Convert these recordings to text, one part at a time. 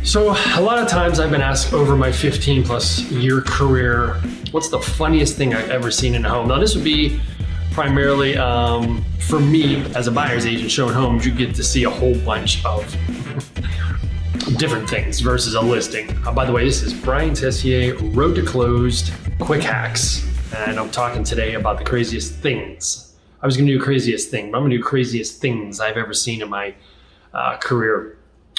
So a lot of times I've been asked over my 15 plus year career, what's the funniest thing I've ever seen in a home? Now this would be primarily for me as a buyer's agent showing homes, you get to see a whole bunch of different things versus a listing. By the way, this is Brian Teyssier, Road to Closed, Quick Hacks. And I'm talking today about the craziest things. I was gonna do craziest thing, but I'm gonna do craziest things I've ever seen in my career.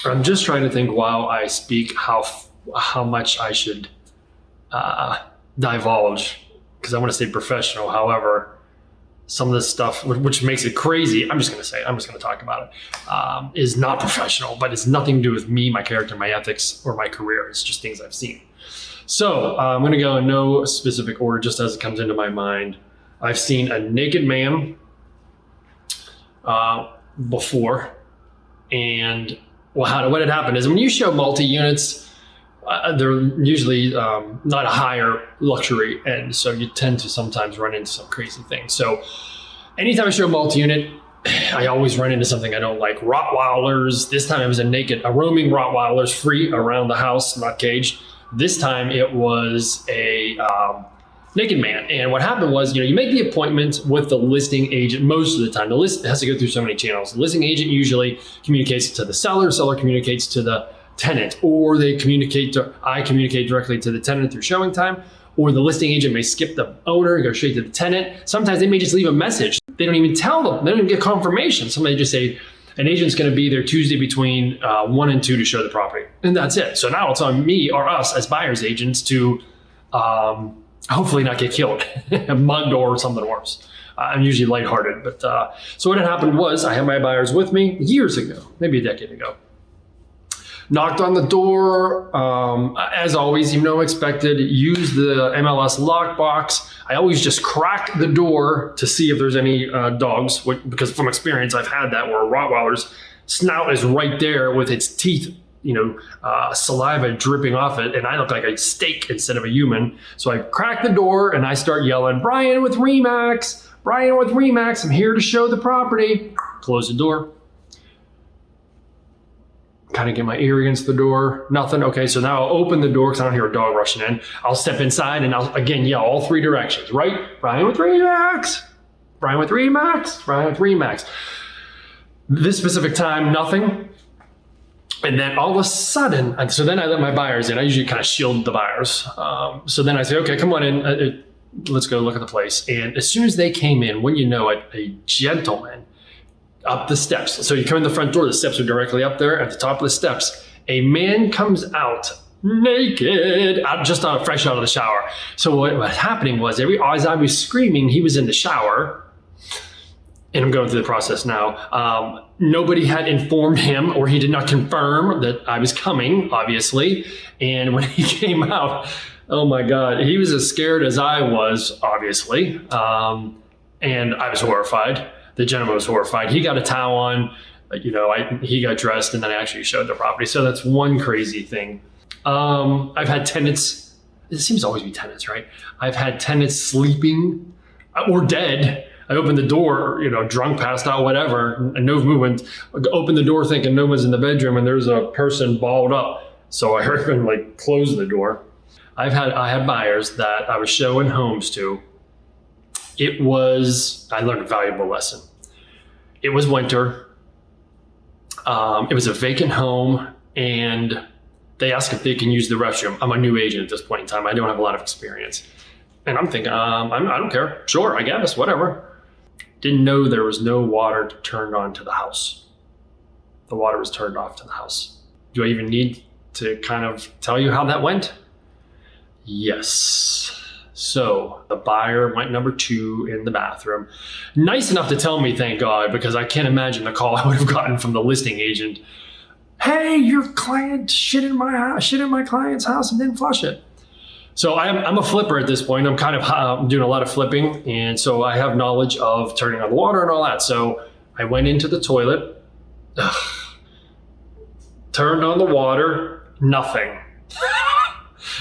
I'm just trying to think while I speak how much I should divulge, because I want to stay professional. However, some of this stuff, which makes it crazy, I'm just going to talk about it, is not professional, but it's nothing to do with me, my character, my ethics, or my career. It's just things I've seen. So I'm going to go in no specific order, just as it comes into my mind. I've seen a naked man before, and what had happened is when you show multi-units, they're usually not a higher luxury, and so you tend to sometimes run into some crazy things. So anytime I show multi-unit, I always run into something I don't like. Rottweilers. This time it was a roaming Rottweilers, free around the house, not caged. This time it was a naked man. And what happened was, you make the appointment with the listing agent most of the time. The list has to go through so many channels. The listing agent usually communicates to the seller communicates to the tenant, or I communicate directly to the tenant through showing time, or the listing agent may skip the owner and go straight to the tenant. Sometimes they may just leave a message. They don't even tell them. They don't even get confirmation. Somebody just say, an agent's going to be there Tuesday between 1 and 2 to show the property. And that's it. So now it's on me or us as buyer's agents to hopefully not get killed, mugged or something worse. I'm usually lighthearted, but so what had happened was I had my buyers with me years ago, maybe a decade ago. Knocked on the door, as always, expected, used the MLS lockbox. I always just crack the door to see if there's any dogs, because from experience, I've had that where a Rottweiler's snout is right there with its teeth, saliva dripping off it, and I look like a steak instead of a human. So I crack the door and I start yelling, Brian with Remax, I'm here to show the property. Close the door. Kind of get my ear against the door, nothing. Okay, so now I'll open the door because I don't hear a dog rushing in. I'll step inside and I'll again yell all three directions, right? Brian with Remax, Brian with Remax, Brian with Remax. This specific time, nothing. And then all of a sudden, so then I let my buyers in. I usually kind of shield the buyers. So then I say, okay, come on in. Let's go look at the place. And as soon as they came in, when you know it, a gentleman up the steps. So you come in the front door, the steps are directly up there. At the top of the steps, a man comes out naked, just fresh out of the shower. So what was happening was as I was screaming, he was in the shower. And I'm going through the process now. Nobody had informed him, or he did not confirm that I was coming, obviously. And when he came out, oh my God, he was as scared as I was, obviously. And I was horrified. The gentleman was horrified. He got a towel on, he got dressed, and then I actually showed the property. So that's one crazy thing. I've had tenants, it seems to always be tenants, right? I've had tenants sleeping or dead. I opened the door, drunk, passed out, whatever, and no movement. Opened the door thinking no one's in the bedroom, and there's a person balled up. So I heard him close the door. I had buyers that I was showing homes to. I learned a valuable lesson. It was winter. It was a vacant home, and they asked if they can use the restroom. I'm a new agent at this point in time. I don't have a lot of experience. And I'm thinking, I don't care. Sure, I guess, whatever. Didn't know there was no water turned on to the house. The water was turned off to the house. Do I even need to kind of tell you how that went? Yes. So the buyer went number 2 in the bathroom. Nice enough to tell me, thank God, because I can't imagine the call I would have gotten from the listing agent. Hey, your client shit in my client's house and didn't flush it. So I'm a flipper at this point. I'm kind of doing a lot of flipping. And so I have knowledge of turning on the water and all that. So I went into the toilet, turned on the water, nothing.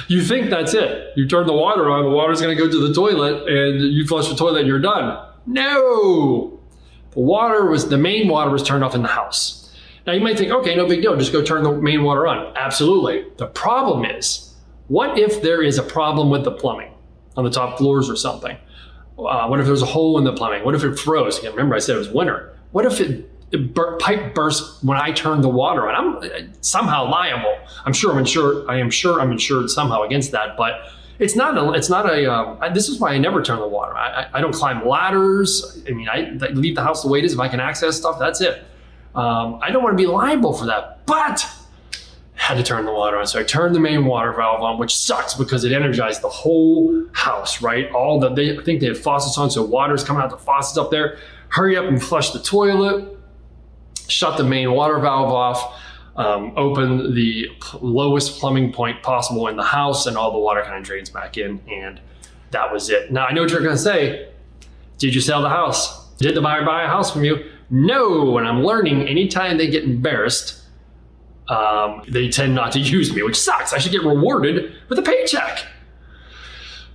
You think that's it. You turn the water on, the water's going to go to the toilet, and you flush the toilet and you're done. No! The main water was turned off in the house. Now you might think, okay, no big deal, just go turn the main water on. Absolutely. The problem is, what if there is a problem with the plumbing on the top floors or something? What if there's a hole in the plumbing? What if it froze? Again, remember I said it was winter. What if pipe burst when I turn the water on? I'm somehow liable. I am sure I'm insured somehow against that, but it's not a, this is why I never turn the water. I don't climb ladders. I mean, I leave the house the way it is. If I can access stuff, that's it. I don't want to be liable for that, but had to turn the water on. So I turned the main water valve on, which sucks because it energized the whole house, right? I think they had faucets on, so water's coming out the faucets up there. Hurry up and flush the toilet, shut the main water valve off, open the lowest plumbing point possible in the house, and all the water kind of drains back in, and that was it. Now, I know what you're gonna say. Did you sell the house? Did the buyer buy a house from you? No, and I'm learning anytime they get embarrassed, they tend not to use me, which sucks. I should get rewarded with a paycheck.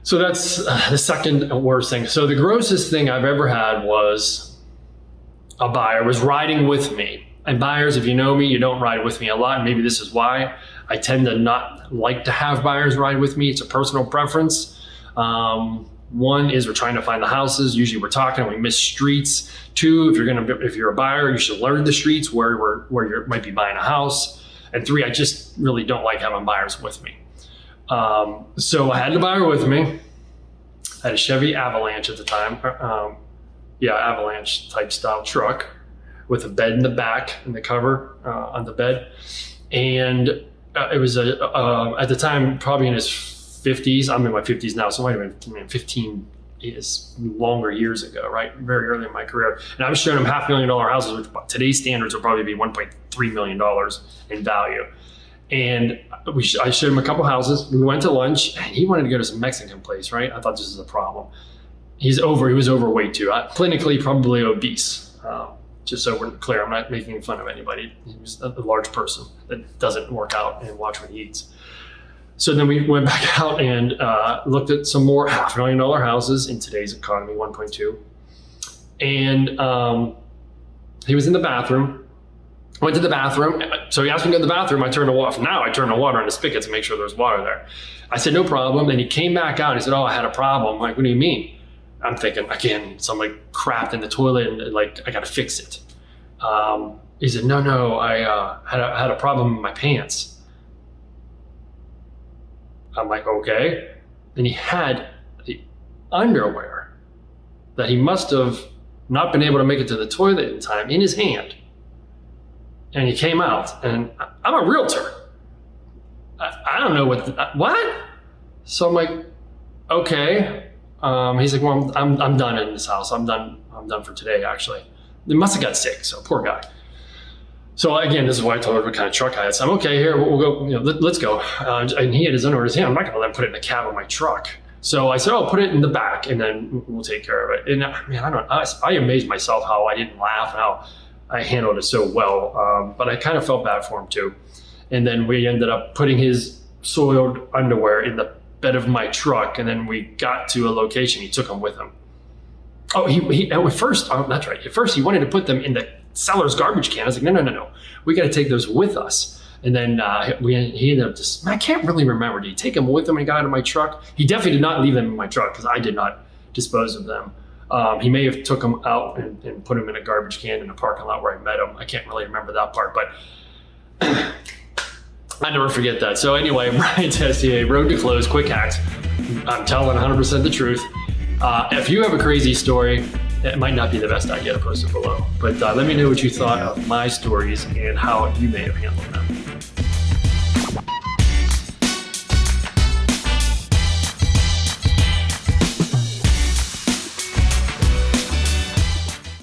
So that's the second worst thing. So the grossest thing I've ever had was a buyer was riding with me. And buyers, if you know me, you don't ride with me a lot. Maybe this is why. I tend to not like to have buyers ride with me. It's a personal preference. One is we're trying to find the houses. Usually we're talking, we miss streets. Two, if you're a buyer, you should learn the streets where you might be buying a house. And three, I just really don't like having buyers with me. So I had the buyer with me. I had a Chevy Avalanche at the time. Avalanche type style truck with a bed in the back and the cover on the bed. And it was at the time, probably in his 50s. I'm in my 50s now, so it might have been 15 is longer years ago, right? Very early in my career. And I was showing him $500,000 houses, which by today's standards will probably be $1.3 million in value. And I showed him a couple houses. We went to lunch, and he wanted to go to some Mexican place, right? I thought this was a problem. He was overweight too. Clinically, probably obese. Just so we're clear, I'm not making fun of anybody. He was a large person that doesn't work out and watch what he eats. So then we went back out and looked at some more $500,000 houses in today's economy, 1.2. And he was in the bathroom. Went to the bathroom. So he asked me to go to the bathroom. I turned the water. Now I turned the water on the spigot to make sure there was water there. I said, no problem. Then he came back out and he said, oh, I had a problem. I'm like, what do you mean? I'm thinking, again, somebody crapped in the toilet and I got to fix it. He said, no, I had a problem in my pants. I'm like, okay. Then he had the underwear that he must have not been able to make it to the toilet in time in his hand. And he came out, and I'm a realtor. I don't know what? So I'm like, okay. He's like, well, I'm done in this house. I'm done for today, actually. He must have got sick, so poor guy. So again, this is why I told her what kind of truck I had. So I'm okay, here, we'll go, let's go. And he had his underwear in his hand. I'm not gonna let him put it in the cab of my truck. So I said, oh, put it in the back and then we'll take care of it. And I amazed myself how I didn't laugh and how I handled it so well. But I kind of felt bad for him too. And then we ended up putting his soiled underwear in the bed of my truck. And then we got to a location, he took them with him. Oh, at first, that's right. At first he wanted to put them in the seller's garbage can. I was like, no. We got to take those with us. And then he ended up just, I can't really remember. Did he take them with him when he got out of my truck? He definitely did not leave them in my truck because I did not dispose of them. He may have took them out and put them in a garbage can in a parking lot where I met him. I can't really remember that part, but I never forget that. So anyway, Brian Teyssier, Road to Close, Quick Hacks. I'm telling 100% the truth. If you have a crazy story, it might not be the best idea to post it below. But let me know what you thought of my stories and how you may have handled them.